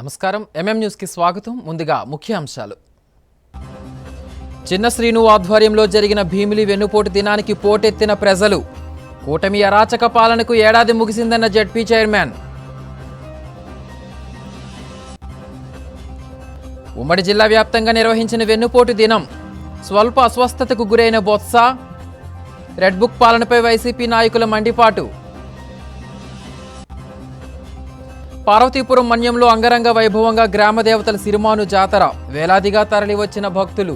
నమస్కారం MM news కి స్వాగతం. ముందుగా ముఖ్య అంశాలు. చిన్న శ్రీను ఆధ్వర్యంలో జరిగిన భీమిలి వెన్నుపోటు దినానికి పోటెత్తిన ప్రజలు. కూటమి అరాచక పాలనకు ఏడాది ముగిసిందన్న జెడ్పీ చైర్మన్. ఉమ్మడి జిల్లా వ్యాప్తంగా నిర్వహించిన వెన్నుపోటు దినం. స్వల్ప అస్వస్థతకు గురైన బొత్స. రెడ్ బుక్ పాలనపై వైసీపీ నాయకుల మండిపాటు. పార్వతీపురం మన్యంలో అంగరంగ వైభవంగా గ్రామ దేవతల సిరిమాను జాతర. వేలాదిగా తరలివచ్చిన భక్తులు.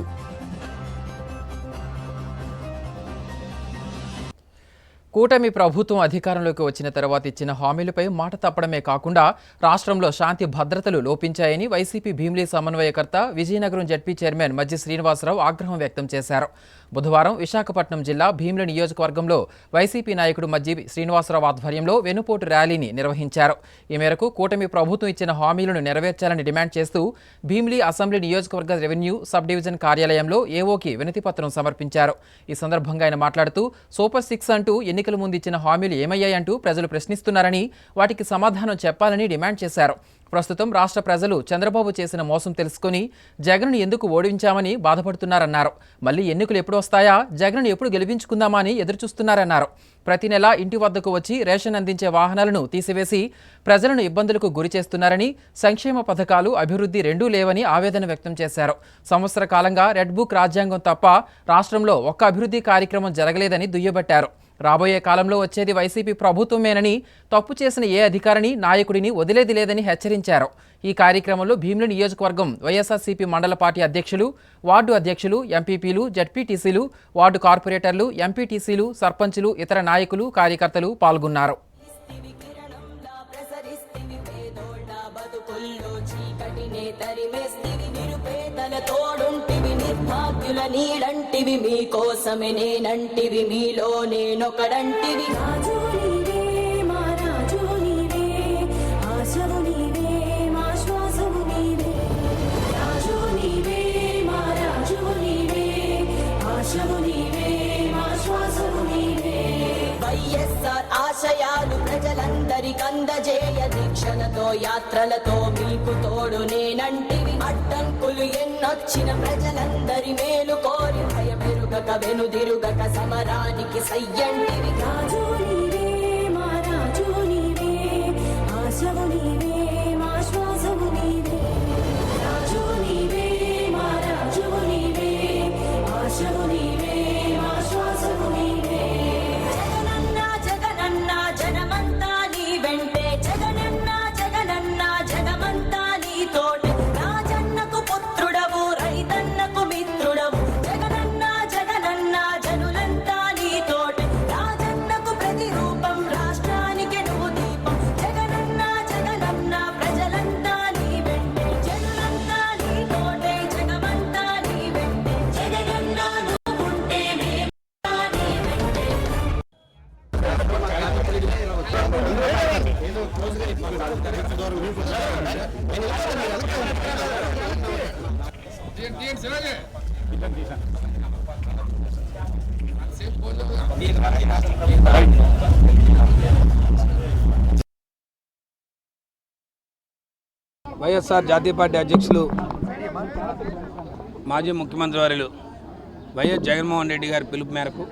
కూటమి ప్రభుత్వం అధికారంలోకి వచ్చిన తర్వాత ఇచ్చిన హామీలపై మాట తప్పడమే కాకుండా రాష్ట్రంలో శాంతి భద్రతలు లోపించాయని వైసీపీ భీమిలి సమన్వయకర్త విజయనగరం జెడ్పీ చైర్మన్ మజ్జి శ్రీనివాసరావు ఆగ్రహం వ్యక్తం చేశారు. బుధవారం విశాఖపట్నం జిల్లా భీమిలి నియోజకవర్గంలో వైసీపీ నాయకుడు మజ్జి శ్రీనివాసరావు ఆధ్వర్యంలో వెన్నుపోటు ర్యాలీని నిర్వహించారు. ఈ మేరకు కూటమి ప్రభుత్వం ఇచ్చిన హామీలను నెరవేర్చాలని డిమాండ్ చేస్తూ భీమిలి అసెంబ్లీ నియోజకవర్గ రెవెన్యూ సబ్ డివిజన్ కార్యాలయంలో ఏఓకి వినతిపత్రం సమర్పించారు. ఈ సందర్భంగా ఆయన మాట్లాడుతూ సూపర్ 6 అంటూ ఎన్నికల ముందు ఇచ్చిన హామీలు ఏమయ్యాయంటూ ప్రజలు ప్రశ్నిస్తున్నారని, వాటికి సమాధానం చెప్పాలని డిమాండ్ చేశారు. ప్రస్తుతం రాష్ట్ర ప్రజలు చంద్రబాబు చేసిన మోసం తెలుసుకుని జగన్ను ఎందుకు ఓడించామని బాధపడుతున్నారన్నారు. మళ్లీ ఎన్నికలు ఎప్పుడు వస్తాయా, జగన్ను ఎప్పుడు గెలిపించుకుందామా అని ఎదురుచూస్తున్నారన్నారు. ప్రతి నెల ఇంటి వద్దకు వచ్చి రేషన్ అందించే వాహనాలను తీసివేసి ప్రజలను ఇబ్బందులకు గురి చేస్తున్నారని, సంక్షేమ పథకాలు అభివృద్ధి రెండూ లేవని ఆవేదన వ్యక్తం చేశారు. సంవత్సర కాలంగా రెడ్ బుక్ రాజ్యాంగం తప్ప రాష్ట్రంలో ఒక్క అభివృద్ధి కార్యక్రమం జరగలేదని దుయ్యబట్టారు. రాబోయే కాలంలో వచ్చేది వైసీపీ ప్రభుత్వమేనని, తప్పు చేసిన ఏ అధికారిని నాయకుడిని వదిలేది లేదని హెచ్చరించారు. ఈ కార్యక్రమంలో భీమిలి నియోజకవర్గం వైఎస్ఆర్సీపీ మండల పార్టీ అధ్యక్షులు, వార్డు అధ్యక్షులు, ఎంపీపీలు, జెడ్పీటీసీలు, వార్డు కార్పొరేటర్లు, ఎంపీటీసీలు, సర్పంచులు, ఇతర నాయకులు, కార్యకర్తలు పాల్గొన్నారు. నీడంటివి మీకోసమే నేనంటివి, మీలో నేనొకడంటివి. రాజు నీవే మా రాజు నీవే, ఆశవు నీవే మా శ్వాసవు నీవే. రాజు నీవే మా రాజు నీవే, ఆశవు నీవే మా శ్వాసవు నీవే. వైఎస్ఆర్ ఆశయాలు ప్రజలందరికందజేయ దీక్షలతో యాత్రలతో మీకు తోడు నేనంటివి. అడ్డంకులు ఎన్నొచ్చిన ప్రజలందరి మేలు కోరి భయమెరుగక వెనుదిరుగక సమరానికి సయ్యంటివి. రాజు నీవే మా రాజు నీవే, ఆశవు నీవే మా శ్వాసవు నీవే. రాజు నీవే మా రాజు నీవే, ఆశవు నీవే మా శ్వాసవు నీవే. జగనన్న జగనన్న జనమంతా నీ వెంటే, జగనన్న జగనన్న జగమంతా నీ తోటే. రాజన్నకు పుత్రుడవు రైతన్నకు మిత్రుడవు, జగనన్న జగనన్న జనులంతా నీ తోటే. రాజన్నకు ప్రతిరూపం రాష్ట్రానికి నువ్వు దీపం, జగనన్న జగనన్న ప్రజలంతా నీ వెంటే. జనులంతా నీ తోటే, జగమంతా నీ వెంటే. జగనన్న నువ్వుంటే మేమంతా నీ వెంటే. వైఎస్ఆర్ జాతీయ పార్టీ అధ్యక్షులు మాజీ ముఖ్యమంత్రి వర్యులు వైఎస్ జగన్మోహన్ రెడ్డి గారి పిలుపు మేరకు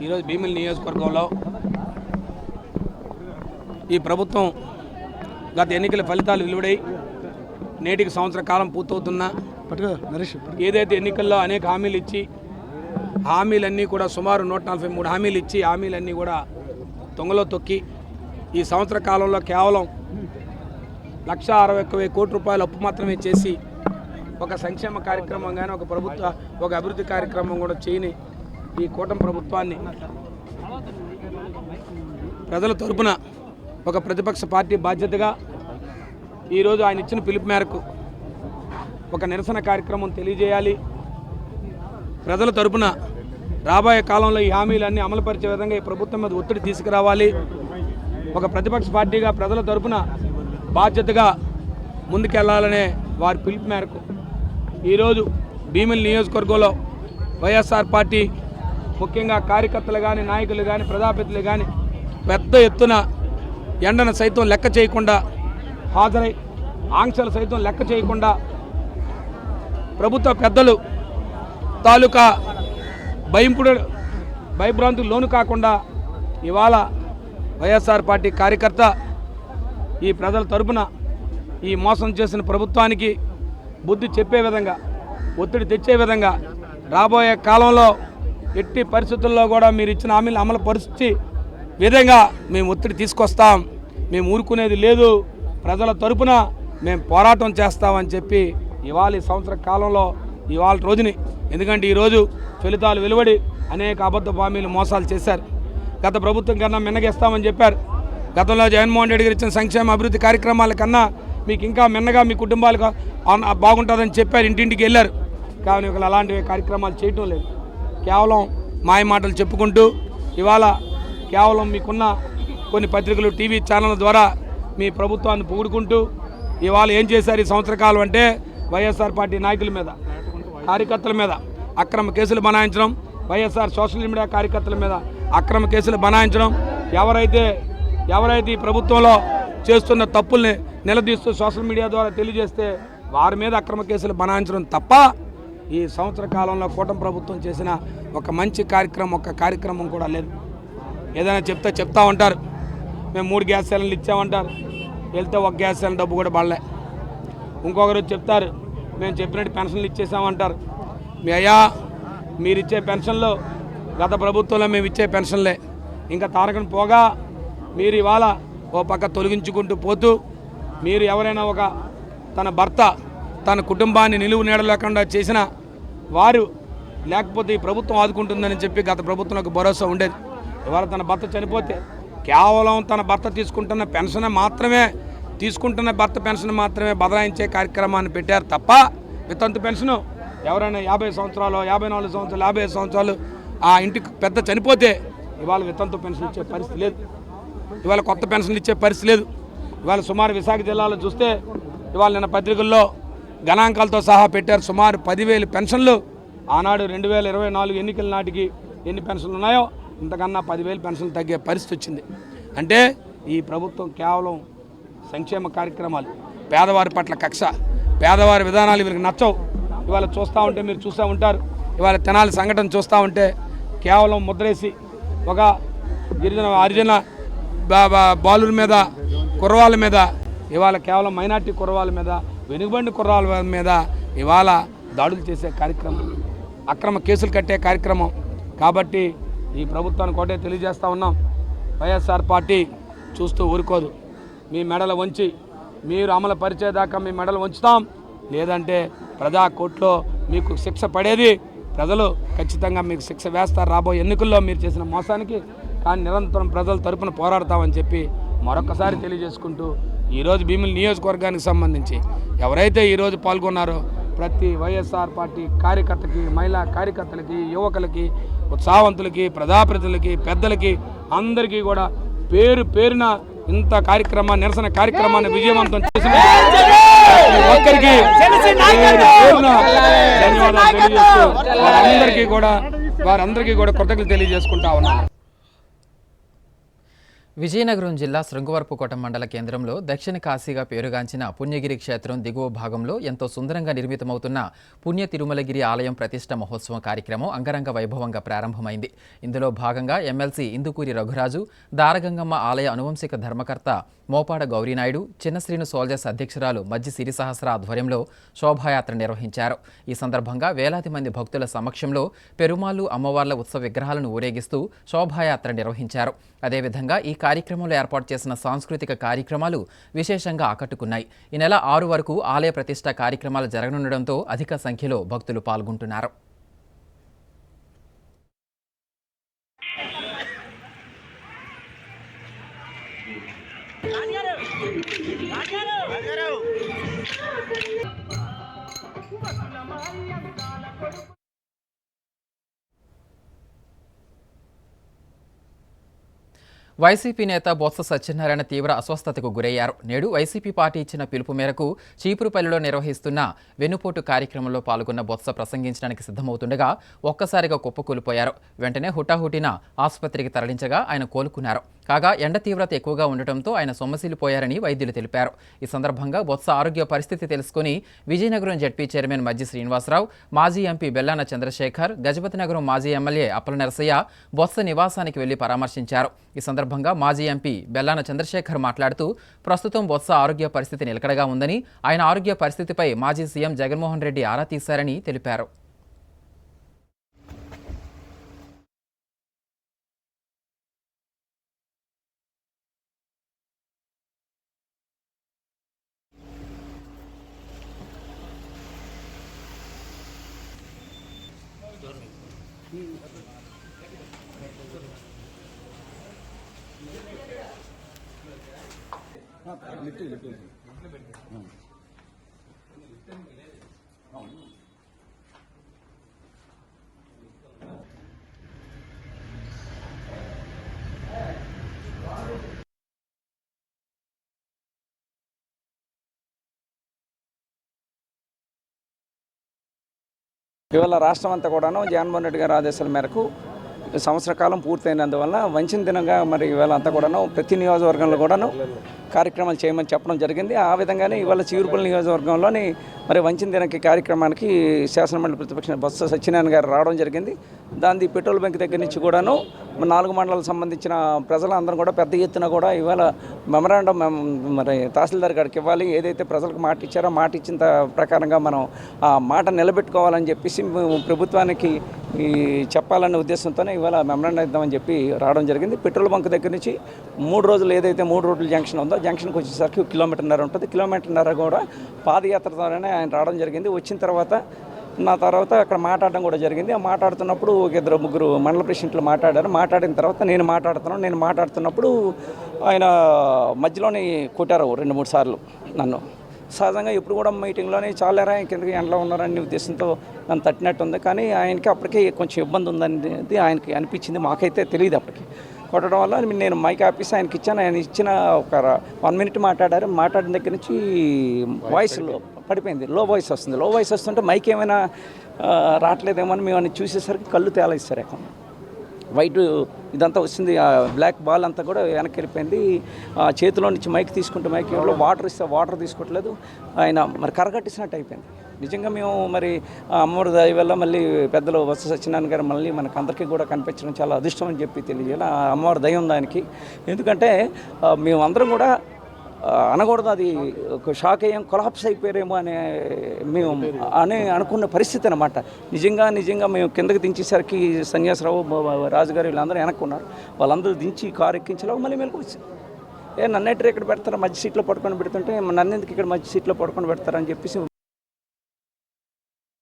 ఈరోజు భీమిలి నియోజకవర్గంలో ఈ ప్రభుత్వం గత ఎన్నికల ఫలితాలు వెలువడై నేటికి సంవత్సర కాలం పూర్తవుతున్నా ఏదైతే ఎన్నికల్లో అనేక హామీలు ఇచ్చి హామీలన్నీ కూడా సుమారు 143 హామీలు ఇచ్చి హామీలన్నీ కూడా తొంగలో తొక్కి ఈ సంవత్సర కాలంలో కేవలం 161,000 కోట్ల రూపాయల అప్పు మాత్రమే చేసి ఒక సంక్షేమ కార్యక్రమం కానీ ఒక అభివృద్ధి కార్యక్రమం కూడా చేయని ఈ కూటమి ప్రభుత్వాన్ని ప్రజల తరపున ఒక ప్రతిపక్ష పార్టీ బాధ్యతగా ఈరోజు ఆయన ఇచ్చిన పిలుపు మేరకు ఒక నిరసన కార్యక్రమం తెలియజేయాలి. ప్రజల తరపున రాబోయే కాలంలో ఈ హామీలన్నీ అమలుపరిచే విధంగా ఈ ప్రభుత్వం మీద ఒత్తిడి తీసుకురావాలి. ఒక ప్రతిపక్ష పార్టీగా ప్రజల తరపున బాధ్యతగా ముందుకెళ్లాలనే వారి పిలుపు మేరకు ఈరోజు భీమిలి నియోజకవర్గంలో వైఎస్ఆర్ పార్టీ ముఖ్యంగా కార్యకర్తలు కానీ, నాయకులు కానీ, ప్రజాప్రతినిధులు కానీ పెద్ద ఎత్తున ఎండను సైతం లెక్క చేయకుండా హాజరై ఆంక్షలు సైతం లెక్క చేయకుండా ప్రభుత్వ పెద్దలు తాలూకా భయభ్రాంతులు లోను కాకుండా ఇవాళ వైఎస్ఆర్ పార్టీ కార్యకర్త ఈ ప్రజల తరపున ఈ మోసం చేసిన ప్రభుత్వానికి బుద్ధి చెప్పే విధంగా, ఒత్తిడి తెచ్చే విధంగా, రాబోయే కాలంలో ఎట్టి పరిస్థితుల్లో కూడా మీరు ఇచ్చిన హామీలు అమలు పరిస్థితి విధంగా మేము ఒత్తిడి తీసుకొస్తాం, మేము ఊరుకునేది లేదు, ప్రజల తరపున మేము పోరాటం చేస్తామని చెప్పి ఇవాళ ఈ సంవత్సర కాలంలో ఇవాళ రోజుని, ఎందుకంటే ఈరోజు ఫలితాలు వెలువడి అనేక అబద్ధ హామీలు మోసాలు చేశారు. గత ప్రభుత్వం కన్నా మిన్నగేస్తామని చెప్పారు. గతంలో జగన్మోహన్ రెడ్డి గారు ఇచ్చిన సంక్షేమ అభివృద్ధి కార్యక్రమాల కన్నా మీకు ఇంకా మిన్నగా మీ కుటుంబాలకు బాగుంటుందని చెప్పారు, ఇంటింటికి వెళ్ళారు. కానీ ఒకళ్ళు అలాంటి కార్యక్రమాలు చేయటం లేదు. కేవలం మాయ మాటలు చెప్పుకుంటూ ఇవాళ కేవలం మీకున్న కొన్ని పత్రికలు, టీవీ ఛానళ్ళ ద్వారా మీ ప్రభుత్వాన్ని పొగుడుకుంటూ ఇవాళ ఏం చేశారు ఈ సంవత్సర కాలం అంటే వైఎస్ఆర్ పార్టీ నాయకుల మీద, కార్యకర్తల మీద అక్రమ కేసులు బనాయించడం, వైఎస్ఆర్ సోషల్ మీడియా కార్యకర్తల మీద అక్రమ కేసులు బనాయించడం, ఎవరైతే ఈ ప్రభుత్వంలో చేస్తున్న తప్పుల్ని నిలదీస్తూ సోషల్ మీడియా ద్వారా తెలియజేస్తే వారి మీద అక్రమ కేసులు బనాయించడం తప్ప ఈ సంవత్సర కాలంలో కూటమి ప్రభుత్వం చేసిన ఒక మంచి కార్యక్రమం, ఒక్క కార్యక్రమం కూడా లేదు. ఏదైనా చెప్తా ఉంటారు, మేము 3 గ్యాస్ సిలిండర్లు ఇచ్చామంటారు, వెళ్తే 1 గ్యాస్ సిలిండర్ డబ్బు కూడా పడలే. ఇంకొకరు చెప్తారు మేము చెప్పినట్టు పెన్షన్లు ఇచ్చేసామంటారు. మీరిచ్చే పెన్షన్లు గత ప్రభుత్వంలో మేము ఇచ్చే పెన్షన్లే, ఇంకా తారకని పోగా మీరు ఇవాళ ఓ పక్క తొలగించుకుంటూ పోతూ మీరు ఎవరైనా ఒక తన భర్త తన కుటుంబాన్ని నిలువు నీడ లేకుండా చేసిన వారు లేకపోతే ఈ ప్రభుత్వం ఆదుకుంటుందని చెప్పి గత ప్రభుత్వంలో భరోసా ఉండేది. ఇవాళ తన భర్త చనిపోతే కేవలం తన భర్త తీసుకుంటున్న పెన్షన్ మాత్రమే బదలాయించే కార్యక్రమాన్ని పెట్టారు తప్ప వితంతు పెన్షను ఎవరైనా 50 సంవత్సరాలు, 54 సంవత్సరాలు, 55 సంవత్సరాలు ఆ ఇంటికి పెద్ద చనిపోతే ఇవాళ వితంతు పెన్షన్ ఇచ్చే పరిస్థితి లేదు, ఇవాళ కొత్త పెన్షన్లు ఇచ్చే పరిస్థితి లేదు. ఇవాళ సుమారు విశాఖ జిల్లాలో చూస్తే ఇవాళ నిన్న పత్రికల్లో గణాంకాలతో సహా పెట్టారు. సుమారు 10,000 పెన్షన్లు ఆనాడు 2024 ఎన్నికల నాటికి ఎన్ని పెన్షన్లు ఉన్నాయో ఇంతకన్నా 10,000 పెన్షన్లు తగ్గే పరిస్థితి వచ్చింది. అంటే ఈ ప్రభుత్వం కేవలం సంక్షేమ కార్యక్రమాలు, పేదవారి పట్ల కక్ష, పేదవారి విధానాలు వీరికి నచ్చవు. ఇవాళ చూస్తూ ఉంటే మీరు చూస్తూ ఉంటారు, ఇవాళ తెనాలి సంఘటన చూస్తూ ఉంటే కేవలం ముద్రేసి ఒక హరిజన బాలుల మీద, కుర్రవాళ్ళ మీద, ఇవాళ కేవలం మైనార్టీ కుర్రవాళ్ళ మీద, వెనుకబడిన కుర్రవాళ్ళ మీద ఇవాళ దాడులు చేసే కార్యక్రమం, అక్రమ కేసులు కట్టే కార్యక్రమం. కాబట్టి ఈ ప్రభుత్వానికి ఒకటే తెలియజేస్తూ ఉన్నాం, వైఎస్ఆర్ పార్టీ చూస్తూ ఊరుకోదు. మీ మెడలు వంచి మీరు అమలు పరిచేదాకా మీ మెడలు వంచుతాం, లేదంటే ప్రజా కోర్టులో మీకు శిక్ష పడేది, ప్రజలు ఖచ్చితంగా మీకు శిక్ష వేస్తారు రాబోయే ఎన్నికల్లో మీరు చేసిన మోసానికి. కానీ నిరంతరం ప్రజల తరపున పోరాడతామని చెప్పి మరొకసారి తెలియజేసుకుంటూ ఈరోజు భీమిలి నియోజకవర్గానికి సంబంధించి ఎవరైతే ఈరోజు పాల్గొన్నారో ప్రతి వైఎస్ఆర్ పార్టీ కార్యకర్తకి, మహిళా కార్యకర్తలకి, యువకులకి, ఉత్సాహవంతులకి, ప్రజాప్రతినిధులకి, పెద్దలకి అందరికీ కూడా పేరున ఇంత నిరసన కార్యక్రమాన్ని విజయవంతం చేసిన ఒక్కరికి ధన్యవాదాలు తెలియజేస్తూ వారందరికీ కూడా కృతజ్ఞతలు తెలియజేసుకుంటా ఉన్నాను. విజయనగరం జిల్లా శృంగవరపుకోట మండల కేంద్రంలో దక్షిణ కాశీగా పేరుగాంచిన పుణ్యగిరి క్షేత్రం దిగువ భాగంలో ఎంతో సుందరంగా నిర్మితమవుతున్న పుణ్య తిరుమలగిరి ఆలయం ప్రతిష్ఠ మహోత్సవం కార్యక్రమం అంగరంగ వైభవంగా ప్రారంభమైంది. ఇందులో భాగంగా ఎమ్మెల్సీ ఇందుకూరి రఘురాజు, దారగంగమ్మ ఆలయ అనువంశిక ధర్మకర్త మోపాడ గౌరీనాయుడు, చిన్న శ్రీను సోల్జర్స్ అధ్యక్షురాలు మజ్జి సిరిసహస్ర ఆధ్వర్యంలో శోభాయాత్ర నిర్వహించారు. ఈ సందర్భంగా వేలాది మంది భక్తుల సమక్షంలో పెరుమాళ్లు, అమ్మవార్ల ఉత్సవ విగ్రహాలను ఊరేగిస్తూ శోభాయాత్ర నిర్వహించారు. అదేవిధంగా ఈ కార్యక్రమంలో ఏర్పాటు చేసిన సాంస్కృతిక కార్యక్రమాలు విశేషంగా ఆకట్టుకున్నాయి. ఈ నెల 6 వరకు ఆలయ ప్రతిష్ఠ కార్యక్రమాలు జరగనుండడంతో అధిక సంఖ్యలో భక్తులు పాల్గొంటున్నారు. వైసీపీ నేత బొత్స సత్యనారాయణ తీవ్ర అస్వస్థతకు గురయ్యారు. నేడు వైసీపీ పార్టీ ఇచ్చిన పిలుపు మేరకు చీపురుపల్లిలో నిర్వహిస్తున్న వెన్నుపోటు కార్యక్రమంలో పాల్గొన్న బొత్స ప్రసంగించడానికి సిద్ధమవుతుండగా ఒక్కసారిగా కుప్పకూలిపోయారు. వెంటనే హుటాహుటిన ఆసుపత్రికి తరలించగా ఆయన కోలుకున్నారు. కాగా ఎండ తీవ్రత ఎక్కువగా ఉండటంతో ఆయన సొమ్మసిల్లిపోయారని వైద్యులు తెలిపారు. ఈ సందర్భంగా బొత్స ఆరోగ్య పరిస్థితి తెలుసుకుని విజయనగరం జెడ్పీ చైర్మన్ మజ్జి శ్రీనివాసరావు, మాజీ ఎంపీ బెల్లాన చంద్రశేఖర్, గజపతినగరం మాజీ ఎమ్మెల్యే అప్పల నరసయ్య బొత్స నివాసానికి వెళ్లి పరామర్శించారు. ఈ సందర్భంగా మాజీ ఎంపీ బెల్లాన చంద్రశేఖర్ మాట్లాడుతూ ప్రస్తుతం బొత్స ఆరోగ్య పరిస్థితి నిలకడగా ఉందని, ఆయన ఆరోగ్య పరిస్థితిపై మాజీ సీఎం జగన్మోహన్ రెడ్డి ఆరా తీశారని తెలిపారు. ఇవాళ రాష్ట్రం అంతా కూడాను జగన్మోహన్ రెడ్డి గారి ఆదేశాల మేరకు సంవత్సర కాలం పూర్తయినందువల్ల వంచిన దినంగా మరి ఇవాళ అంతా కూడాను ప్రతి నియోజకవర్గంలో కూడాను కార్యక్రమాలు చేయమని చెప్పడం జరిగింది. ఆ విధంగానే ఇవాళ చీరుపల్లి నియోజకవర్గంలోని మరి వంచిన దినకి కార్యక్రమానికి శాసనమండలి ప్రతిపక్ష బొత్స సత్యనారాయణ గారు రావడం జరిగింది. దాని పెట్రోల్ బంక్ దగ్గర నుంచి కూడాను 4 మండలాలకు సంబంధించిన ప్రజలందరూ కూడా పెద్ద ఎత్తున కూడా ఇవాళ మెమరాండం మరి తహసీల్దార్ గారికి ఇవ్వాలి. ఏదైతే ప్రజలకు మాట ఇచ్చారో మాట ఇచ్చిన ప్రకారంగా మనం ఆ మాట నిలబెట్టుకోవాలని చెప్పేసి ప్రభుత్వానికి చెప్పాలనే ఉద్దేశంతోనే ఇవాళ మెమరాండం ఇద్దామని చెప్పి రావడం జరిగింది. పెట్రోల్ బంక్ దగ్గర నుంచి 3 రోజులు ఏదైతే 3 రోడ్ల జంక్షన్ ఉందో జంక్షన్కి వచ్చేసరికి 1.5 కిలోమీటర్న్నర ఉంటుంది. 1.5 కిలోమీటర్న్నర కూడా పాదయాత్ర ద్వారానే ఆయన రావడం జరిగింది. వచ్చిన తర్వాత అక్కడ మాట్లాడడం కూడా జరిగింది. ఆ మాట్లాడుతున్నప్పుడు 2-3 మండల ప్రెసిడెంట్లు మాట్లాడారు. మాట్లాడిన తర్వాత నేను మాట్లాడుతున్నప్పుడు ఆయన మధ్యలోనే కొట్టారు 2-3 సార్లు నన్ను. సహజంగా ఎప్పుడు కూడా మీటింగ్లోనే చాలారా కిందకి ఎండలో ఉన్నారనే ఉద్దేశంతో నన్ను తట్టినట్టు ఉంది. కానీ ఆయనకి అప్పటికే కొంచెం ఇబ్బంది ఉందనేది ఆయనకి అనిపించింది. మాకైతే తెలియదు. అప్పటికి కొట్టడం వల్ల నేను మైక్ ఆఫీస్ ఆయనకి ఇచ్చాను. ఆయన ఇచ్చిన ఒక 1 మినిట్ మాట్లాడారు. మాట్లాడిన దగ్గర నుంచి వాయిస్ పడిపోయింది. లో వాయిస్ వస్తుంది. లో వాయిస్ వస్తుంటే మైక్ ఏమైనా రావట్లేదేమో అని మేము అని చూసేసరికి కళ్ళు తేలేస్తారు. అక్కడ వైట్ ఇదంతా వస్తుంది. ఆ బ్లాక్ బాల్ అంతా కూడా వెనక్కి వెళ్ళిపోయింది. చేతిలో నుంచి మైక్ తీసుకుంటే మైక్ వాటర్ ఇస్తే వాటర్ తీసుకోవట్లేదు. ఆయన మరి కరగట్టిసినట్టు అయిపోయింది. నిజంగా మేము మరి అమ్మవారి దయ వల్ల మళ్ళీ పెద్దలు బొత్స సత్యనారాయణ గారు మళ్ళీ మనకు అందరికీ కూడా కనిపించడం చాలా అదృష్టం అని చెప్పి తెలియజేయాలి. అమ్మవారి దయ ఉంది ఆయనకి. ఎందుకంటే మేమందరం కూడా అనకూడదు, అది ఒక షాక్ అయ్యాం, కొలాప్స్ అయిపోయారేమో మేము అనుకున్న పరిస్థితి అనమాట. నిజంగా మేము కిందకి దించేసరికి సన్యాసరావు, రాజుగారు వీళ్ళందరూ వెనక్కున్నారు. వాళ్ళందరూ దించి కారు ఎక్కించలో మళ్ళీ మేలకు వచ్చింది. నన్నెట్టు ఇక్కడ పెడతారా, మధ్య సీట్లో పడుకొని పెడుతుంటే నన్నెందుకు ఇక్కడ మధ్య సీట్లో పడుకొని పెడతారని చెప్పేసి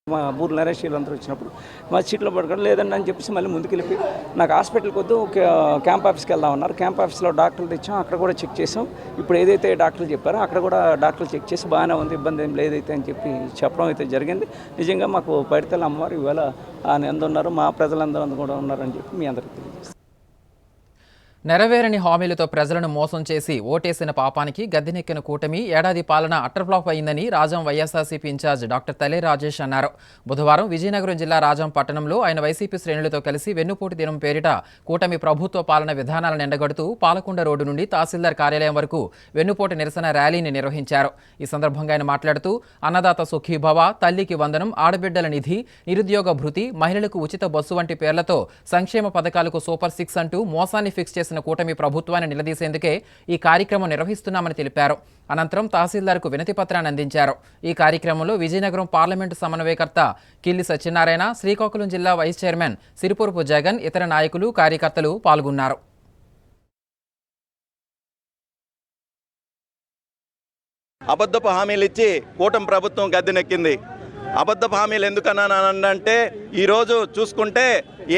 మా బూర్ల నరేష్ వీళ్ళందరూ వచ్చినప్పుడు మా సీట్లో పడుకోవడం లేదండి అని చెప్పేసి మళ్ళీ ముందుకు వెళ్ళిపోయి నాకు హాస్పిటల్కి వద్దు క్యాంప్ ఆఫీస్కి వెళ్దామన్నారు. క్యాంప్ ఆఫీస్లో డాక్టర్లు తెచ్చాం. అక్కడ కూడా చెక్ చేసాం. ఇప్పుడు ఏదైతే డాక్టర్లు చెప్పారో అక్కడ కూడా డాక్టర్లు చెక్ చేసి బాగానే ఉంది, ఇబ్బంది ఏం లేదైతే అని చెప్పి చెప్పడం అయితే జరిగింది. నిజంగా మాకు పైడితల్లి అమ్మవారు ఇవాళ ఆయన ఎందున్నారు, మా ప్రజలందరూ కూడా ఉన్నారని చెప్పి మీ అందరికీ తెలియజేస్తాం. నెరవేరని హామీలతో ప్రజలను మోసం చేసి ఓటేసిన పాపానికి గద్దెనెక్కిన కూటమి ఏడాది పాలన అట్టర్ఫ్లాప్ అయిందని రాజం వైఎస్ఆర్సీపీ ఇన్ఛార్జ్ డాక్టర్ తలే రాజేష్ అన్నారు. బుధవారం విజయనగరం జిల్లా రాజం పట్టణంలో ఆయన వైసీపీ శ్రేణులతో కలిసి వెన్నుపోటు దినం పేరిట కూటమి ప్రభుత్వ పాలన విధానాలను ఎండగడుతూ పాలకొండ రోడ్డు నుండి తహసీల్దార్ కార్యాలయం వరకు వెన్నుపోటు నిరసన ర్యాలీని నిర్వహించారు. ఈ సందర్భంగా ఆయన మాట్లాడుతూ అన్నదాత సుఖీభవ, తల్లికి వందనం, ఆడబిడ్డల నిధి, నిరుద్యోగ భృతి, మహిళలకు ఉచిత బస్సు వంటి పేర్లతో సంక్షేమ పథకాలకు సూపర్ 6 అంటూ మోసాన్ని ఫిక్స్ చేసిన కూటమి ప్రభుత్వాన్ని నిలదీసేందుకే ఈ కార్యక్రమం నిర్వహిస్తున్నామని తెలిపారు. అనంతరం తహసీల్దార్కు వినతి పత్రాన్ని అందించారు. ఈ కార్యక్రమంలో విజయనగరం పార్లమెంటు సమన్వయకర్త కిల్లి సత్యనారాయణ, శ్రీకాకుళం జిల్లా వైస్ చైర్మన్ సిరిపురపు జగన్, ఇతర నాయకులు, కార్యకర్తలు పాల్గొన్నారు. అబద్ధపు హామీలు ఇచ్చి కూటమి ప్రభుత్వం గద్దెనెక్కింది. అబద్ధపు హామీలు ఎందుకన్నానంటే ఈరోజు చూసుకుంటే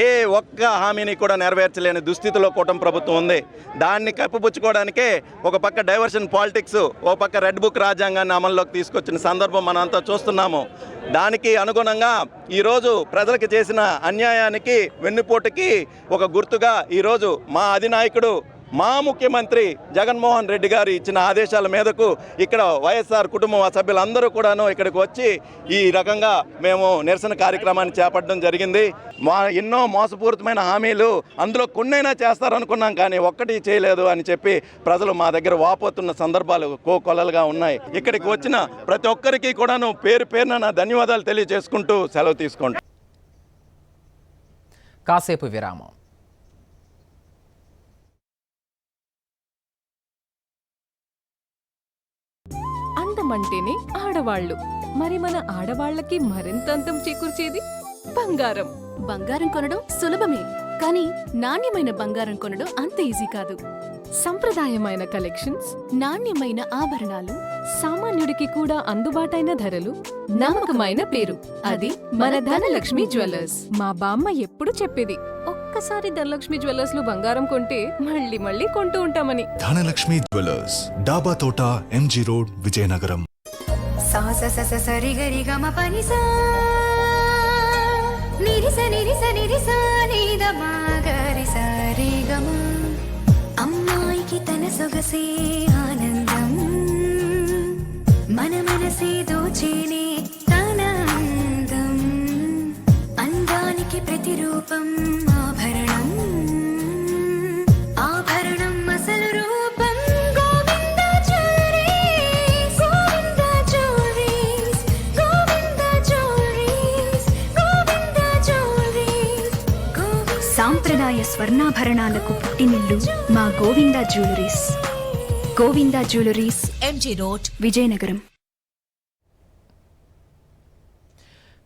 ఏ ఒక్క హామీని కూడా నెరవేర్చలేని దుస్థితిలో కూటమి ప్రభుత్వం ఉంది. దాన్ని కప్పిపుచ్చుకోవడానికే ఒక పక్క డైవర్షన్ పాలిటిక్స్, ఒక పక్క రెడ్ బుక్ రాజ్యాంగాన్ని అమల్లోకి తీసుకొచ్చిన సందర్భం మనం అంతా చూస్తున్నాము. దానికి అనుగుణంగా ఈరోజు ప్రజలకు చేసిన అన్యాయానికి, వెన్నుపోటుకి ఒక గుర్తుగా ఈరోజు మా అధినాయకుడు మా ముఖ్యమంత్రి జగన్మోహన్ రెడ్డి గారు ఇచ్చిన ఆదేశాల మేరకు ఇక్కడ వైఎస్ఆర్ కుటుంబ సభ్యులందరూ కూడాను ఇక్కడికి వచ్చి ఈ రకంగా మేము నిరసన కార్యక్రమాన్ని చేపట్టడం జరిగింది. ఎన్నో మోసపూరితమైన హామీలు అందులో కొన్నైనా చేస్తారనుకున్నాం, కానీ ఒక్కటి చేయలేదు అని చెప్పి ప్రజలు మా దగ్గర వాపోతున్న సందర్భాలు కోకొల్లలుగా ఉన్నాయి. ఇక్కడికి వచ్చిన ప్రతి ఒక్కరికి కూడాను పేరు పేరున నా ధన్యవాదాలు తెలియజేసుకుంటూ సెలవు తీసుకోండి. కాసేపు విరామం. అందమంటేనే ఆడవాళ్ళు, మరి మన ఆడవాళ్ళకి మరింత అందం చేకూర్చేది బంగారం. బంగారం కొనడం సులభమే, కానీ నాణ్యమైన బంగారం కొనడం అంత ఈజీ కాదు. సంప్రదాయమైన కలెక్షన్స్, నాణ్యమైన ఆభరణాలు, సామాన్యుడికి కూడా అందుబాటైన ధరలు, నమ్మకమైన పేరు, అది మన ధనలక్ష్మి జ్యువెలర్స్. మా బామ్మ ఎప్పుడు చెప్పేది, ఒక్కసారి ధనలక్ష్మి జ్యువెలర్స్ లో బంగారం కొంటే మళ్ళీ మళ్ళీ కొంటూ ఉంటామని. ధనలక్ష్మి జ్యువెలర్స్, డాబా తోట, ఎంజీ రోడ్, విజయనగరం. అమ్మాయికి తన సొగసే ఆనందం, మన మనసే దోచేనే తన అందం, అందానికి ప్రతిరూపం ఆభరణం, ఆభరణం అసలు రూపం Govinda jewelleries, Govinda jewelleries, Govinda jewelleries, Govinda jewelleries. సాంప్రదాయ స్వర్ణాభరణాలకు పుట్టినిల్లు మా Govinda jewelleries. Govinda jewelleries, MG road, Vizianagaram.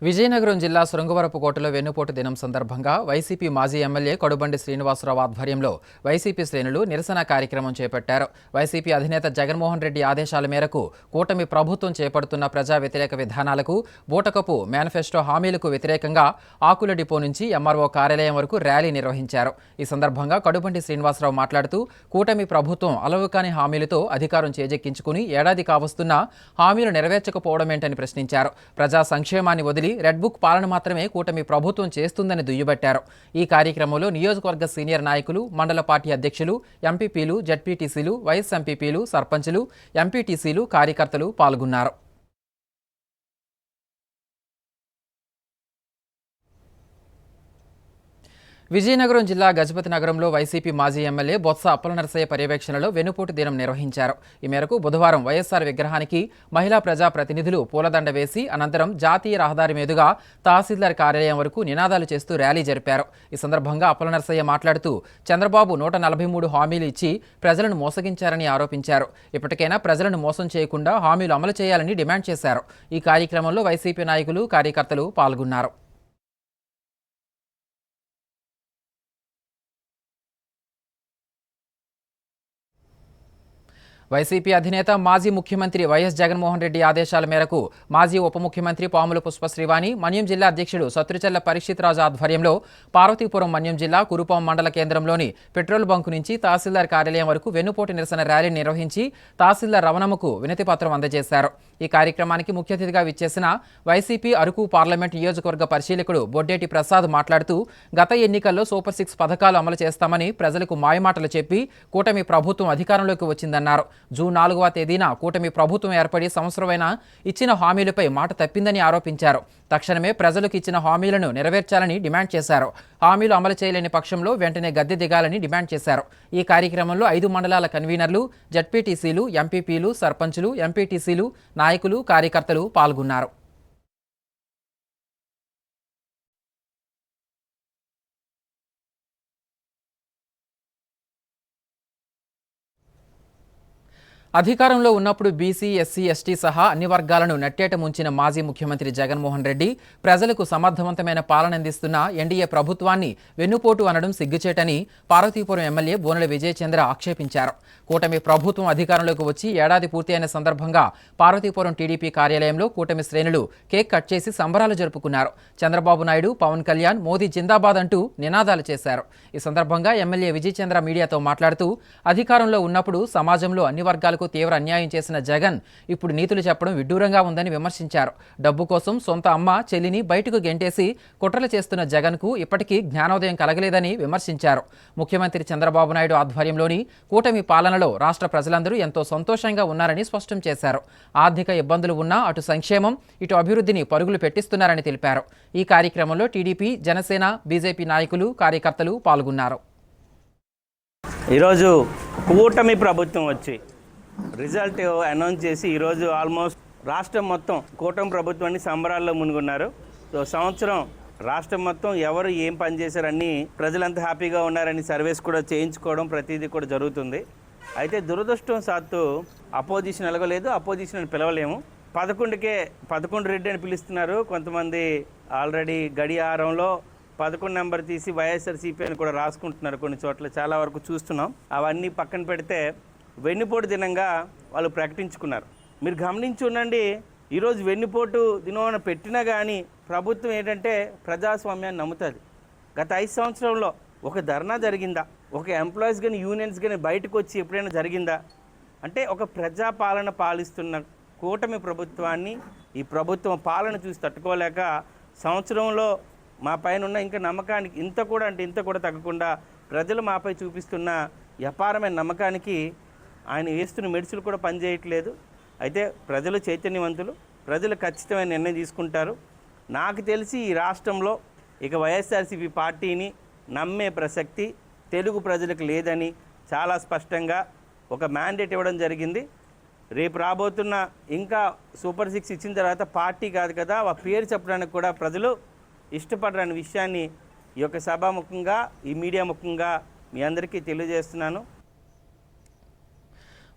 Vizianagaram జిల్లా శృంగవరపుకోటలో వెన్నుపోటు దినం సందర్భంగా వైసీపీ మాజీ ఎమ్మెల్యే కడుబండి శ్రీనివాసరావు ఆధ్వర్యంలో వైసీపీ శ్రేణులు నిరసన కార్యక్రమం చేపట్టారు. వైసీపీ అధినేత జగన్మోహన్ రెడ్డి ఆదేశాల మేరకు కూటమి ప్రభుత్వం చేపడుతున్న ప్రజా వ్యతిరేక విధానాలకు, బూటకపు మేనిఫెస్టో హామీలకు వ్యతిరేకంగా ఆకుల డిపో నుంచి ఎంఆర్ఓ కార్యాలయం వరకు ర్యాలీ నిర్వహించారు. ఈ సందర్భంగా కడుబండి శ్రీనివాసరావు మాట్లాడుతూ కూటమి ప్రభుత్వం అలవుకాని హామీలతో అధికారం చేజెక్కించుకుని ఏడాది కావస్తున్నా హామీలు నెరవేర్చకపోవడమేంటని ప్రశ్నించారు. ప్రజా సంక్షేమాన్ని వదిలి రెడ్ బుక్ పాలన మాత్రమే కూటమి ప్రభుత్వం చేస్తుందని దుయ్యబట్టారు. ఈ కార్యక్రమంలో నియోజకవర్గ సీనియర్ నాయకులు, మండల పార్టీ అధ్యక్షులు, ఎంపీపీలు, జడ్పీటీసీలు, వైఎస్ ఎంపీపీలు, సర్పంచులు, ఎంపీటీసీలు, కార్యకర్తలు పాల్గొన్నారు. విజయనగరం జిల్లా గజపతి నగరంలో వైసీపీ మాజీ ఎమ్మెల్యే బొత్స అప్పలనరసయ్య పర్యవేక్షణలో వెన్నుపోటు దినం నిర్వహించారు. ఈ మేరకు బుధవారం వైఎస్ఆర్ విగ్రహానికి మహిళా ప్రజా ప్రతినిధులు పూలదండ వేసి అనంతరం జాతీయ రహదారి మీదుగా తహసీల్దార్ కార్యాలయం వరకు నినాదాలు చేస్తూ ర్యాలీ జరిపారు. ఈ సందర్భంగా అప్పలనరసయ్య మాట్లాడుతూ చంద్రబాబు 143 హామీలు ఇచ్చి ప్రజలను మోసగించారని ఆరోపించారు. ఇప్పటికైనా ప్రజలను మోసం చేయకుండా హామీలు అమలు చేయాలని డిమాండ్ చేశారు. ఈ కార్యక్రమంలో వైసీపీ నాయకులు, కార్యకర్తలు పాల్గొన్నారు. వైసీపీ అధినేత మాజీ ముఖ్యమంత్రి వైఎస్ జగన్మోహన్ రెడ్డి ఆదేశాల మేరకు మాజీ ఉప ముఖ్యమంత్రి పాముల పుష్పశ్రీవాణి, మన్యం జిల్లా అధ్యక్షుడు సత్రుచెల్ల పరీక్షిత్ రాజు ఆధ్వర్యంలో పార్వతీపురం మన్యం జిల్లా కురుపాం మండల కేంద్రంలోని పెట్రోల్ బంకు నుంచి తహసీల్దార్ కార్యాలయం వరకు వెన్నుపోటు నిరసన ర్యాలీ నిర్వహించి తహసీల్దార్ రమణమ్మకు వినతిపత్రం అందజేశారు. ఈ కార్యక్రమానికి ముఖ్య అతిథిగా విచ్చేసిన వైసీపీ అరకు పార్లమెంట్ నియోజకవర్గ పరిశీలకుడు బొడ్డేటి ప్రసాద్ మాట్లాడుతూ గత ఎన్నికల్లో సూపర్ 6 పథకాలు అమలు చేస్తామని ప్రజలకు మాయమాటలు చెప్పి కూటమి ప్రభుత్వం అధికారంలోకి వచ్చిందన్నారు. జూన్ 4వ తేదీన కూటమి ప్రభుత్వం ఏర్పడి సంవత్సరమైన ఇచ్చిన హామీలపై మాట తప్పిందని ఆరోపించారు. తక్షణమే ప్రజలకు ఇచ్చిన హామీలను నెరవేర్చాలని డిమాండ్ చేశారు. హామీలు అమలు చేయలేని పక్షంలో వెంటనే గద్దె దిగాలని డిమాండ్ చేశారు. ఈ కార్యక్రమంలో 5 మండలాల కన్వీనర్లు, జడ్పీటీసీలు, ఎంపీపీలు, సర్పంచులు, ఎంపీటీసీలు, నాయకులు, కార్యకర్తలు పాల్గొన్నారు. అధికారంలో ఉన్నప్పుడు బీసీ, ఎస్సీ, ఎస్టీ సహా అన్ని వర్గాలను నట్టేట ముంచిన మాజీ ముఖ్యమంత్రి జగన్మోహన్ రెడ్డి ప్రజలకు సమర్థవంతమైన పాలన అందిస్తున్న ఎన్డీఏ ప్రభుత్వాన్ని వెన్నుపోటు అనడం సిగ్గుచేటని పార్వతీపురం ఎమ్మెల్యే బోనెల విజయచంద్ర ఆక్షేపించారు. కూటమి ప్రభుత్వం అధికారంలోకి వచ్చి ఏడాది పూర్తి అయిన సందర్భంగా పార్వతీపురం టీడీపీ కార్యాలయంలో కూటమి శ్రేణులు కేక్ కట్ చేసి సంబరాలు జరుపుకున్నారు. చంద్రబాబు నాయుడు, పవన్ కళ్యాణ్, మోదీ జిందాబాద్ అంటూ నినాదాలు చేశారు. ఈ సందర్భంగా ఎమ్మెల్యే విజయచంద్ర మీడియాతో మాట్లాడుతూ అధికారంలో ఉన్నప్పుడు సమాజంలో అన్ని వర్గాలకు రైతులకు తీవ్ర అన్యాయం చేసిన జగన్ ఇప్పుడు నీతులు చెప్పడం విడ్డూరంగా ఉందని విమర్శించారు. డబ్బు కోసం సొంత అమ్మ చెల్లిని బయటకు గెంటేసి కుట్రలు చేస్తున్న జగన్కు ఇప్పటికీ జ్ఞానోదయం కలగలేదని విమర్శించారు. ముఖ్యమంత్రి చంద్రబాబు నాయుడు ఆధ్వర్యంలోని కూటమి పాలనలో రాష్ట్ర ప్రజలందరూ ఎంతో సంతోషంగా ఉన్నారని స్పష్టం చేశారు. ఆర్థిక ఇబ్బందులు ఉన్నా అటు సంక్షేమం ఇటు అభివృద్ధిని పరుగులు పెట్టిస్తున్నారని తెలిపారు. ఈ కార్యక్రమంలో టీడీపీ, జనసేన, బీజేపీ నాయకులు, కార్యకర్తలు పాల్గొన్నారు. ఈరోజు కూటమి ప్రభుత్వం వచ్చి రిజల్ట్ అనౌన్స్ చేసి ఈరోజు ఆల్మోస్ట్ రాష్ట్రం మొత్తం కూటమి ప్రభుత్వాన్ని సంబరాల్లో మునుగున్నారు. సో సంవత్సరం రాష్ట్రం మొత్తం ఎవరు ఏం పని చేశారని ప్రజలంతా హ్యాపీగా ఉన్నారని సర్వేస్ కూడా చేయించుకోవడం ప్రతిదీ కూడా జరుగుతుంది. అయితే దురదృష్టం సాత్తు అపోజిషన్ ఎలగలేదు, అపోజిషన్ అని పిలవలేము. 11 రెడ్డి అని పిలుస్తున్నారు. కొంతమంది ఆల్రెడీ గడియారంలో 11 నెంబర్ తీసి వైఎస్ఆర్సీపీ అని కూడా రాసుకుంటున్నారు. కొన్ని చోట్ల చాలా వరకు చూస్తున్నాం. అవన్నీ పక్కన పెడితే వెన్నుపోటు దినంగా వాళ్ళు ప్రకటించుకున్నారు. మీరు గమనించి ఉండండి, ఈరోజు వెన్నుపోటు దినం పెట్టినా కానీ ప్రభుత్వం ఏంటంటే ప్రజాస్వామ్యాన్ని నమ్ముతుంది. గత 5 సంవత్సరంలో ఒక ధర్నా జరిగిందా? ఒక ఎంప్లాయీస్ కానీ యూనియన్స్ కానీ బయటకు వచ్చి ఎప్పుడైనా జరిగిందా? అంటే ఒక ప్రజాపాలన పాలిస్తున్న కూటమి ప్రభుత్వాన్ని ఈ ప్రభుత్వం పాలన చూసి తట్టుకోలేక సంవత్సరంలో మా పైన ఉన్న ఇంకా నమ్మకానికి ఇంత కూడా తగ్గకుండా ప్రజలు మాపై చూపిస్తున్న అపారమైన నమ్మకానికి ఆయన వేస్తున్న మెడిసిన్లు కూడా పనిచేయట్లేదు. అయితే ప్రజలు చైతన్యవంతులు, ప్రజలు ఖచ్చితమైన నిర్ణయం తీసుకుంటారు. నాకు తెలిసి ఈ రాష్ట్రంలో ఇక వైఎస్ఆర్సీపీ పార్టీని నమ్మే ప్రసక్తి తెలుగు ప్రజలకు లేదని చాలా స్పష్టంగా ఒక మ్యాండేట్ ఇవ్వడం జరిగింది. రేపు రాబోతున్న ఇంకా సూపర్ 6 ఇచ్చిన తర్వాత పార్టీ కాదు కదా ఆ పేరు చెప్పడానికి కూడా ప్రజలు ఇష్టపడరనే విషయాన్ని ఈ యొక్క సభాముఖంగా ఈ మీడియా ముఖంగా మీ అందరికీ తెలియజేస్తున్నాను.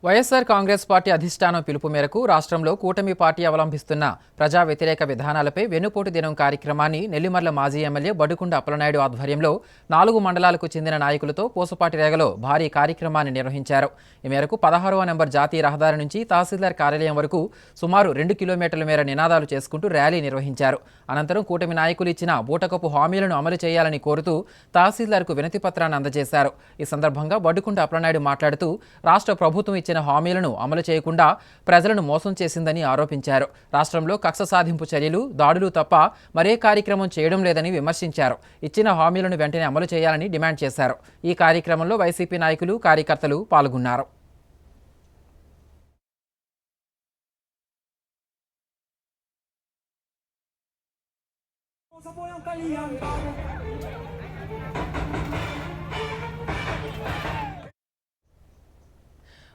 వైఎస్ఆర్ కాంగ్రెస్ పార్టీ అధిష్టానం పిలుపు మేరకు రాష్ట్రంలో కూటమి పార్టీ అవలంబిస్తున్న ప్రజా వ్యతిరేక విధానాలపై వెన్నుపోటు దినం కార్యక్రమాన్ని నెల్లిమర్ల మాజీ ఎమ్మెల్యే బడుకుండ అప్పలనాయుడు ఆధ్వర్యంలో 4 మండలాలకు చెందిన నాయకులతో పూసపాటి రేగలో భారీ కార్యక్రమాన్ని నిర్వహించారు. ఈ మేరకు 16వ నెంబర్ జాతీయ రహదారి నుంచి తహసీల్దార్ కార్యాలయం వరకు సుమారు 2 కిలోమీటర్ల మేర నినాదాలు చేసుకుంటూ ర్యాలీ నిర్వహించారు. అనంతరం కూటమి నాయకులు ఇచ్చిన బూటకపు హామీలను అమలు చేయాలని కోరుతూ తహసీల్దార్కు వినతి పత్రాన్ని అందజేశారు. ఈ సందర్భంగా బడుకుండ అప్పలనాయుడు మాట్లాడుతూ రాష్ట్ర ప్రభుత్వం ఇచ్చిన హామీలను అమలు చేయకుండా ప్రజలను మోసం చేసిందని ఆరోపించారు. రాష్ట్రంలో కక్ష సాధింపు చర్యలు, దాడులు తప్ప మరే కార్యక్రమం చేయడం లేదని విమర్శించారు. ఇచ్చిన హామీలను వెంటనే అమలు చేయాలని డిమాండ్ చేశారు. ఈ కార్యక్రమంలో వైసీపీ నాయకులు, కార్యకర్తలు పాల్గొన్నారు.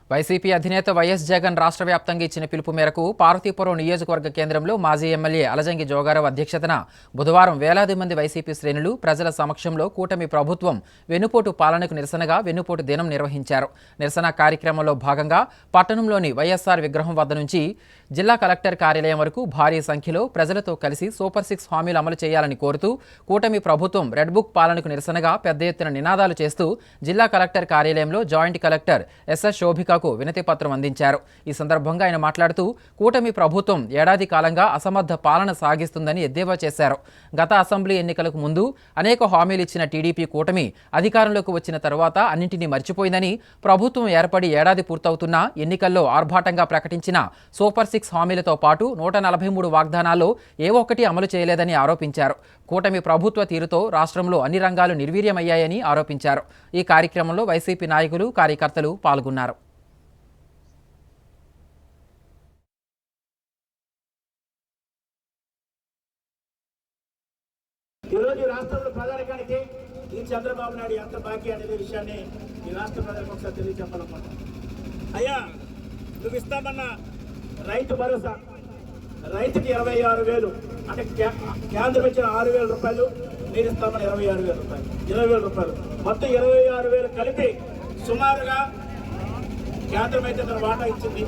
వైసీపీ అధినేత వైఎస్ జగన్ రాష్ట్ర వ్యాప్తంగా ఇచ్చిన పిలుపు మేరకు పార్వతీపురం నియోజకవర్గ కేంద్రంలో మాజీ ఎమ్మెల్యే అలజంగి జోగారావు అధ్యక్షతన బుధవారం వేలాది మంది వైసీపీ శ్రేణులు ప్రజల సమక్షంలో కూటమి ప్రభుత్వం వెన్నుపోటు పాలనకు నిరసనగా వెన్నుపోటు దినం నిర్వహించారు. నిరసన కార్యక్రమంలో భాగంగా పట్టణంలోని వైఎస్ఆర్ విగ్రహం వద్ద నుంచి జిల్లా కలెక్టర్ కార్యాలయం వరకు భారీ సంఖ్యలో ప్రజలతో కలిసి సూపర్ 6 హామీలు అమలు చేయాలని కోరుతూ కూటమి ప్రభుత్వం రెడ్ బుక్ పాలనకు నిరసనగా పెద్ద ఎత్తున నినాదాలు చేస్తూ జిల్లా కలెక్టర్ కార్యాలయంలో జాయింట్ కలెక్టర్ ఎస్ఎస్ శోభికకు వినతి పత్రం అందించారు. ఈ సందర్భంగా ఆయన మాట్లాడుతూ కూటమి ప్రభుత్వం ఏడాది కాలంగా అసమర్థ పాలన సాగిస్తుందని ఎద్దేవా చేశారు. గత అసెంబ్లీ ఎన్నికలకు ముందు అనేక హామీలు ఇచ్చిన టీడీపీ కూటమి అధికారంలోకి వచ్చిన తర్వాత అన్నింటినీ మర్చిపోయిందని, ప్రభుత్వం ఏర్పడి ఏడాది పూర్తవుతున్నా ఎన్నికల్లో ఆర్భాటంగా ప్రకటించిన సూపర్ 6 హామీలతో పాటు 143 వాగ్దానాల్లో ఏ ఒక్కటి అమలు చేయలేదని ఆరోపించారు. కూటమి ప్రభుత్వ తీరుతో రాష్ట్రంలో అన్ని రంగాలు నిర్వీర్యమయ్యాయని ఆరోపించారు. ఈ కార్యక్రమంలో వైసీపీ నాయకులు, కార్యకర్తలు పాల్గొన్నారు. ఈరోజు ఈ రాష్ట్రంలో ప్రధానికానికి ఈ చంద్రబాబు నాయుడు ఎంత బాకీ అనే విషయాన్ని ఈ రాష్ట్ర ప్రజలకు ఒకసారి తెలియజెప్పాలనుకుంటున్నాను. అయ్యా, నువ్వు ఇస్తామన్న రైతు భరోసా, రైతుకి 26,000 అంటే కేంద్రం ఇచ్చిన 6,000 రూపాయలు, మీరు ఇస్తామన్న 26,000 రూపాయలు, 20,000 రూపాయలు, మొత్తం 26,000 కలిపి సుమారుగా కేంద్రం అయితే తన వాటా ఇచ్చింది.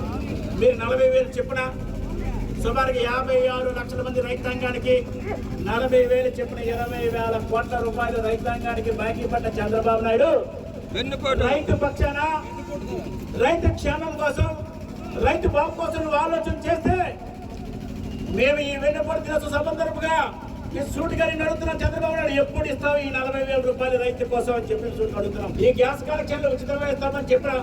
మీరు 40,000 చెప్పిన సుమారుగా 56 లక్షల మంది రైతాంగానికి 40,000 చెప్పిన 20,000 కోట్ల రూపాయలు రైతాంగానికి బాకీ పడ్డ చంద్రబాబు నాయుడు రైతు పక్షాన, రైతు క్షేమం కోసం, రైతు బాబు కోసం నువ్వు ఆలోచన చేస్తే మేము ఈ వెన్నుపోటు దినోత్సవ సందర్భంగా ఈ సూటిగా నేను అడుగుతున్నాం, చంద్రబాబు నాయుడు ఎప్పుడు ఇస్తావు ఈ 40,000 రూపాయలు రైతు కోసం అని చెప్పి సూటిగా అడుగుతున్నాం. ఈ గ్యాస్ కనెక్షన్లు ఉచితంగా ఇస్తామని చెప్పిన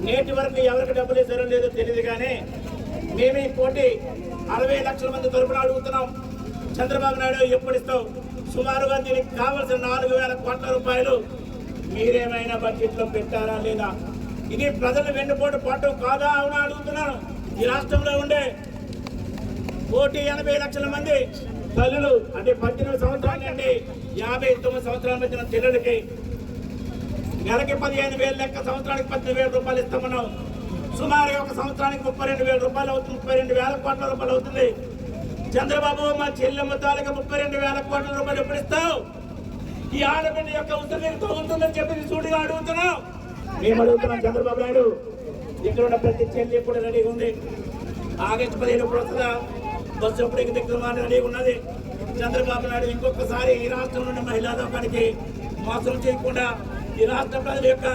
నేటి వరకు ఎవరికి డబ్బులు ఇస్తారో లేదో తెలియదు, కానీ మేము ఈ కోటి 60 లక్షల మంది తరపున అడుగుతున్నాం. చంద్రబాబు నాయుడు ఎప్పుడు ఇస్తావు? సుమారుగా దీనికి కావాల్సిన 4,000 కోట్ల రూపాయలు మీరేమైనా బడ్జెట్లో పెట్టారా లేదా? ఇది ప్రజలు వెన్నుపోటు పట్టం కాదా? అవునా అడుగుతున్నాను. ఈ రాష్ట్రంలో ఉండే 1,80,00,000 మంది తల్లులు, అంటే 18 సంవత్సరాల నుండి 59 సంవత్సరాల మధ్యన పిల్లలకి నెలకి 15,000 లెక్క, సంవత్సరానికి 18,000 రూపాయలు ఇస్తామన్నాం. సుమారుగా ఒక సంవత్సరానికి 32,000 రూపాయలు అవుతుంది, 32,000 కోట్ల రూపాయలు అవుతుంది. చంద్రబాబు, మా చెల్లెమ్మ తాలూకా 32,000 కోట్ల రూపాయలు ఎప్పుడు ఇస్తావు? ఈ ఆడబిడ్డ యొక్క ఉత్తరీతో ఉంటుందని చెప్పి సూటిగా అడుగుతున్నాం. మేము అడుగుతున్నాం చంద్రబాబు నాయుడు, ఇక్కడ ఉన్న ప్రతి చెల్లి ఇప్పుడు రెడీగా ఉంది. ఆగస్టు 15 ఇప్పుడు వస్తుందా? బస్సు ఎప్పుడు దిగుతున్నా రెడీగా ఉన్నది. చంద్రబాబు నాయుడు ఇంకొకసారి ఈ రాష్ట్రంలో ఉన్న మహిళా లోకానికి మోసం చేయకుండా ఈ రాష్ట్ర ప్రజల యొక్క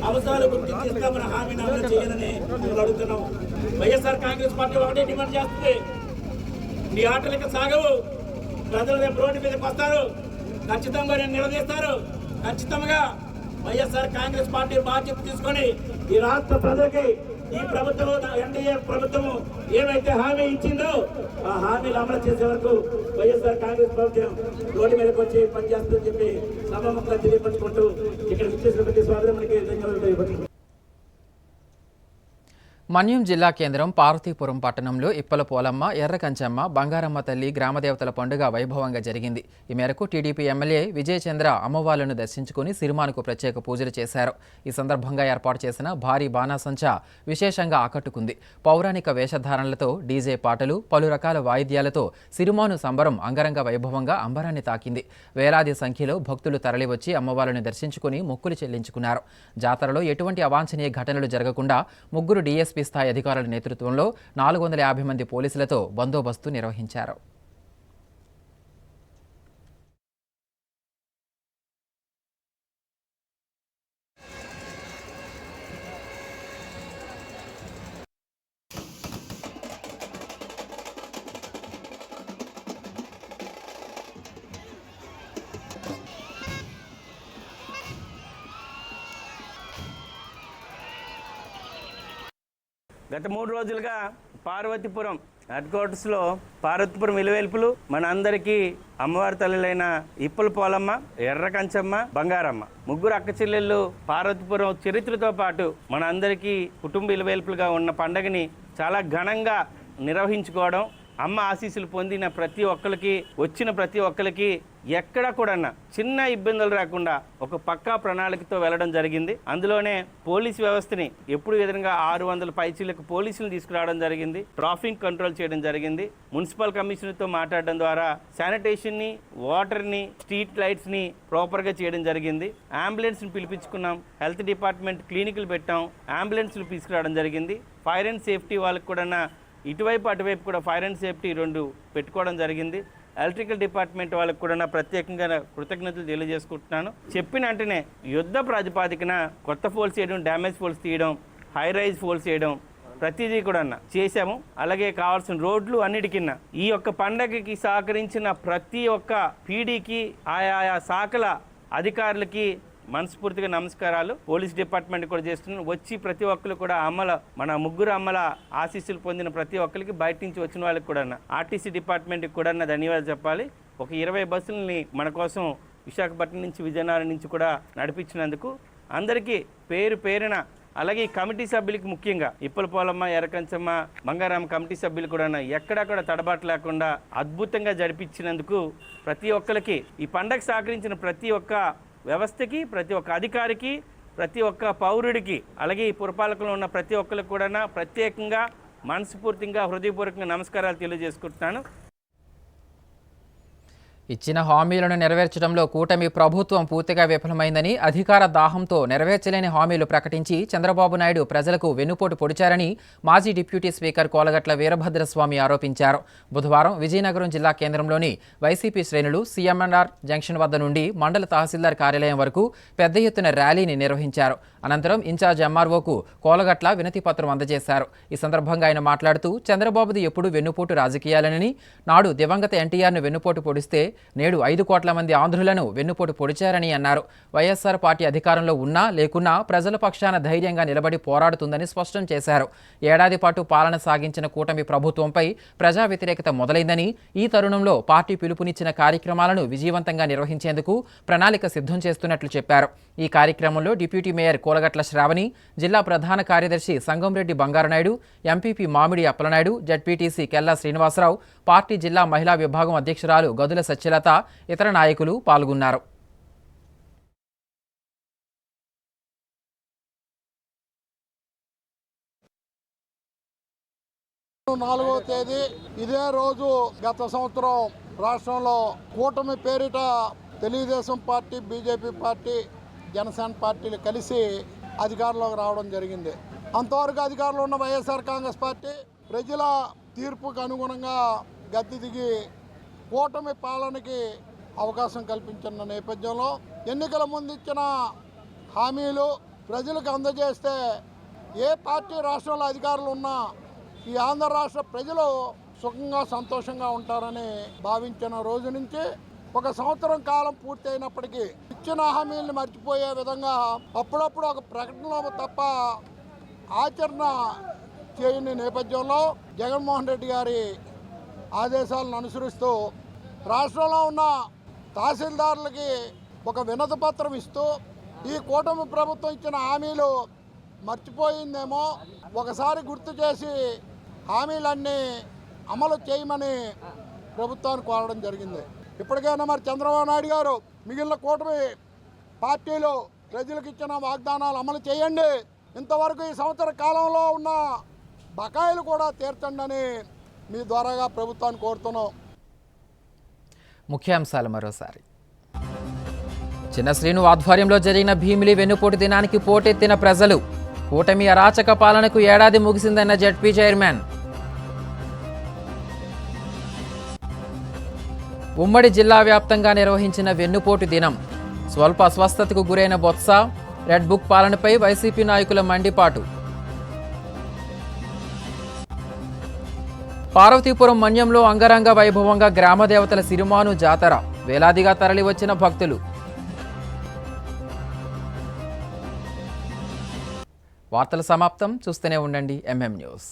అవసరాలు గుర్తిస్తామని హామీని అమలు చేయాలని మేము అడుగుతున్నాం. వైఎస్ఆర్ కాంగ్రెస్ పార్టీ ఒకటే డిమాండ్ చేస్తుంది, నీ ఆటలకి సాగవు. ప్రజలు రేపు రోడ్డు మీదకి వస్తారు, ఖచ్చితంగా నేను నిలదీస్తారు. ఖచ్చితంగా వైఎస్ఆర్ కాంగ్రెస్ పార్టీ బాధ్యత తీసుకొని ఈ రాష్ట్ర ప్రజలకి ఈ ప్రభుత్వం, ఎన్డీఏ ప్రభుత్వం ఏమైతే హామీ ఇచ్చిందో ఆ హామీలు అమలు చేసే వరకు వైఎస్ఆర్ కాంగ్రెస్ ప్రభుత్వం రోడ్డు మీదకి వచ్చి పనిచేస్తుందని చెప్పి సభాముఖంగా తెలియపరుచుకుంటూ ఇక్కడ విచ్చేసిన ప్రతి సోదరునికి ధన్యవాదాలు. మన్యం జిల్లా కేంద్రం పార్వతీపురం పట్టణంలో ఇప్పల పోలమ్మ, ఎర్ర కంచమ్మ, బంగారమ్మ తల్లి గ్రామదేవతల పండుగ వైభవంగా జరిగింది. ఈ మేరకు టీడీపీ ఎమ్మెల్యే విజయచంద్ర అమ్మవార్లను దర్శించుకుని సిరిమానుకు ప్రత్యేక పూజలు చేశారు. ఈ సందర్భంగా ఏర్పాటు చేసిన భారీ బాణాసంచా విశేషంగా ఆకట్టుకుంది. పౌరాణిక వేషధారణలతో, డీజే పాటలు, పలు రకాల వాయిద్యాలతో సిరిమాను సంబరం అంగరంగ వైభవంగా అంబరాన్ని తాకింది. వేలాది సంఖ్యలో భక్తులు తరలివచ్చి అమ్మవార్లను దర్శించుకుని మొక్కులు చెల్లించుకున్నారు. జాతరలో ఎటువంటి అవాంఛనీయ ఘటనలు జరగకుండా ముగ్గురు డీఎస్పీ స్థాయి అధికారుల నేతృత్వంలో 450 మంది పోలీసులతో బందోబస్తు నిర్వహించారు. గత 3 రోజులుగా పార్వతీపురం హెడ్ క్వార్టర్స్లో పార్వతీపురం ఇలవేల్పులు మన అందరికీ అమ్మవారి తల్లులైన ఇప్పల పోలమ్మ, ఎర్ర కంచమ్మ, బంగారమ్మ ముగ్గురు అక్క చెల్లెళ్ళు పార్వతీపురం చరిత్రతో పాటు మన అందరికీ కుటుంబ ఇలవేల్పులుగా ఉన్న పండగని చాలా ఘనంగా నిర్వహించుకోవడం, అమ్మ ఆశీస్సులు పొందిన ప్రతి ఒక్కరికి, వచ్చిన ప్రతి ఒక్కరికి ఎక్కడ కూడా చిన్న ఇబ్బందులు రాకుండా ఒక పక్కా ప్రణాళికతో వెళ్ళడం జరిగింది. అందులోనే పోలీస్ వ్యవస్థని ఎప్పుడు విధంగా 600 పైచీలకు పోలీసులు తీసుకురావడం జరిగింది. ట్రాఫిక్ కంట్రోల్ చేయడం జరిగింది. మున్సిపల్ కమిషనర్తో మాట్లాడడం ద్వారా శానిటేషన్ని, వాటర్ని, స్ట్రీట్ లైట్స్ని ప్రాపర్గా చేయడం జరిగింది. అంబులెన్స్ని పిలిపించుకున్నాం. హెల్త్ డిపార్ట్మెంట్ క్లినిక్లు పెట్టాం. అంబులెన్స్లు తీసుకురావడం జరిగింది. ఫైర్ అండ్ సేఫ్టీ వాళ్ళకి కూడా ఇటువైపు అటువైపు కూడా ఫైర్ అండ్ సేఫ్టీ 2 పెట్టుకోవడం జరిగింది. ఎలక్ట్రికల్ డిపార్ట్మెంట్ వాళ్ళకి కూడా ప్రత్యేకంగా కృతజ్ఞతలు తెలియజేసుకుంటున్నాను. చెప్పిన వెంటనే యుద్ధ ప్రాతిపాదికన కొత్త ఫోల్స్ చేయడం, డ్యామేజ్ ఫోల్స్ తీయడం, హై రైజ్ ఫోల్స్ చేయడం ప్రతిదీ కూడా చేశాము. అలాగే కావాల్సిన రోడ్లు అన్నిటికీ ఈ యొక్క పండగకి సహకరించిన ప్రతి ఒక్క పీడీకి, ఆయా శాఖల అధికారులకి మనస్ఫూర్తిగా నమస్కారాలు. పోలీస్ డిపార్ట్మెంట్ కూడా చేస్తున్నాను. వచ్చి ప్రతి ఒక్కరు కూడా మన ముగ్గురు అమ్మల ఆశీస్సులు పొందిన ప్రతి ఒక్కరికి బయట నుంచి వచ్చిన వాళ్ళకి కూడా ఆర్టీసీ డిపార్ట్మెంట్కి కూడా ధన్యవాదాలు చెప్పాలి. ఒక 20 బస్సులని మన కోసం విశాఖపట్నం నుంచి, విజయనగరం నుంచి కూడా నడిపించినందుకు అందరికీ పేరు పేరున, అలాగే ఈ కమిటీ సభ్యులకి ముఖ్యంగా ఇప్పల పోలమ్మ, ఎర్రకంచమ్మ, బంగారమ్మ కమిటీ సభ్యులు కూడా ఎక్కడక్కడ తడబాటు లేకుండా అద్భుతంగా జరిపించినందుకు ప్రతి ఒక్కరికి, ఈ పండగ సహకరించిన ప్రతి ఒక్క వ్యవస్థకి, ప్రతి ఒక్క అధికారికి, ప్రతి ఒక్క పౌరుడికి, అలాగే ఈ పురపాలకులు ఉన్న ప్రతి ఒక్కరికి కూడా ప్రత్యేకంగా మనస్ఫూర్తిగా హృదయపూర్వకంగా నమస్కారాలు తెలియజేసుకుంటున్నాను. ఇచ్చిన హామీలను నెరవేర్చడంలో కూటమి ప్రభుత్వం పూర్తిగా విఫలమైందని, అధికార దాహంతో నెరవేర్చలేని హామీలు ప్రకటించి చంద్రబాబు నాయుడు ప్రజలకు వెన్నుపోటు పొడిచారని మాజీ డిప్యూటీ స్పీకర్ కోలగట్ల వీరభద్రస్వామి ఆరోపించారు. బుధవారం విజయనగరం జిల్లా కేంద్రంలోని వైసీపీ శ్రేణులు సీఎంఆర్ జంక్షన్ వద్ద నుండి మండల తహసీల్దార్ కార్యాలయం వరకు పెద్ద ఎత్తున ర్యాలీని నిర్వహించారు. అనంతరం ఇన్ఛార్జ్ ఎంఆర్ఓకు కోలగట్ల వినతి పత్రం అందజేశారు. ఈ సందర్భంగా ఆయన మాట్లాడుతూ చంద్రబాబుది ఎప్పుడు వెన్నుపోటు రాజకీయాలనని, నాడు దివంగత ఎన్టీఆర్ను వెన్నుపోటు పొడిస్తే నేడు 5 కోట్ల మంది ఆంధ్రులను వెన్నుపోటు పొడిచారని అన్నారు. వైఎస్ఆర్ పార్టీ అధికారంలో ఉన్నా లేకున్నా ప్రజల పక్షాన ధైర్యంగా నిలబడి పోరాడుతుందని స్పష్టం చేశారు. ఏడాది పాటు పాలన సాగించిన కూటమి ప్రభుత్వంపై ప్రజా వ్యతిరేకత మొదలైందని, ఈ తరుణంలో పార్టీ పిలుపునిచ్చిన కార్యక్రమాలను విజయవంతంగా నిర్వహించేందుకు ప్రణాళిక సిద్ధం చేస్తున్నట్లు చెప్పారు. ఈ కార్యక్రమంలో డిప్యూటీ మేయర్ కోలగట్ల శ్రావణి, జిల్లా ప్రధాన కార్యదర్శి సంగంరెడ్డి బంగారునాయుడు, ఎంపీపీ మామిడి అప్పలనాయుడు, జడ్పీటీసీ కెల్లా శ్రీనివాసరావు, పార్టీ జిల్లా మహిళా విభాగం అధ్యక్షురాలు గదుల సత్యలత, ఇతర నాయకులు పాల్గొన్నారు. 4వ తేదీ ఇదే రోజు గత సంవత్సరం రాష్ట్రంలో కూటమి పేరిట Telugu Desam party, BJP party, Janasena పార్టీలు కలిసి అధికారంలోకి రావడం జరిగింది. అంతవరకు అధికారంలో ఉన్న వైఎస్ఆర్ కాంగ్రెస్ పార్టీ ప్రజల తీర్పుకు అనుగుణంగా గద్దె దిగి కూటమి పాలనకి అవకాశం కల్పించిన నేపథ్యంలో ఎన్నికల ముందు ఇచ్చిన హామీలు ప్రజలకు అందజేస్తే ఏ పార్టీ రాష్ట్రంలో అధికారులు ఉన్నా ఈ ఆంధ్ర రాష్ట్ర ప్రజలు సుఖంగా సంతోషంగా ఉంటారని భావించిన రోజు నుంచి 1 సంవత్సరం కాలం పూర్తి అయినప్పటికీ ఇచ్చిన హామీలను మర్చిపోయే విధంగా అప్పుడప్పుడు ఒక ప్రకటనలో తప్ప ఆచరణ చేయని నేపథ్యంలో జగన్మోహన్ రెడ్డి గారి ఆదేశాలను అనుసరిస్తూ రాష్ట్రంలో ఉన్న తహసీల్దారులకి ఒక వినతి పత్రం ఇస్తూ ఈ కూటమి ప్రభుత్వం ఇచ్చిన హామీలు మర్చిపోయిందేమో ఒకసారి గుర్తు చేసి హామీలన్నీ అమలు చేయమని ప్రభుత్వాన్ని కోరడం జరిగింది. ఇప్పటికైనా మరి చంద్రబాబు నాయుడు గారు మిగిలిన కూటమి పార్టీలు ప్రజలకు ఇచ్చిన వాగ్దానాలు అమలు చేయండి, ఇంతవరకు ఈ సంవత్సర కాలంలో ఉన్న బకాయిలు కూడా తీర్చండి అని మీ ద్వారాగా ప్రభుత్వాన్ని కోరుతున్నాం. ముఖ్యాంశాలు మరోసారి. చిన్న శ్రీను ఆధ్వర్యంలో జరిగిన భీమిలి వెన్నుపోటు దినానికి పోటెత్తిన ప్రజలు. కూటమి అరాచక పాలనకు ఏడాది ముగిసిందన్న జడ్పీ చైర్మన్. ఉమ్మడి జిల్లా వ్యాప్తంగా నిర్వహించిన వెన్నుపోటు దినం. స్వల్ప అస్వస్థతకు గురైన బొత్స, రెడ్ బుక్ పాలనపై వైసీపీ నాయకుల మండిపాటు. పార్వతీపురం మన్యంలో అంగరంగ వైభవంగా గ్రామదేవతల సిరిమాను జాతర. వేలాదిగా తరలివచ్చిన భక్తులు. వార్తల సమాప్తం. చూస్తూనే ఉండండి ఎంఎం న్యూస్.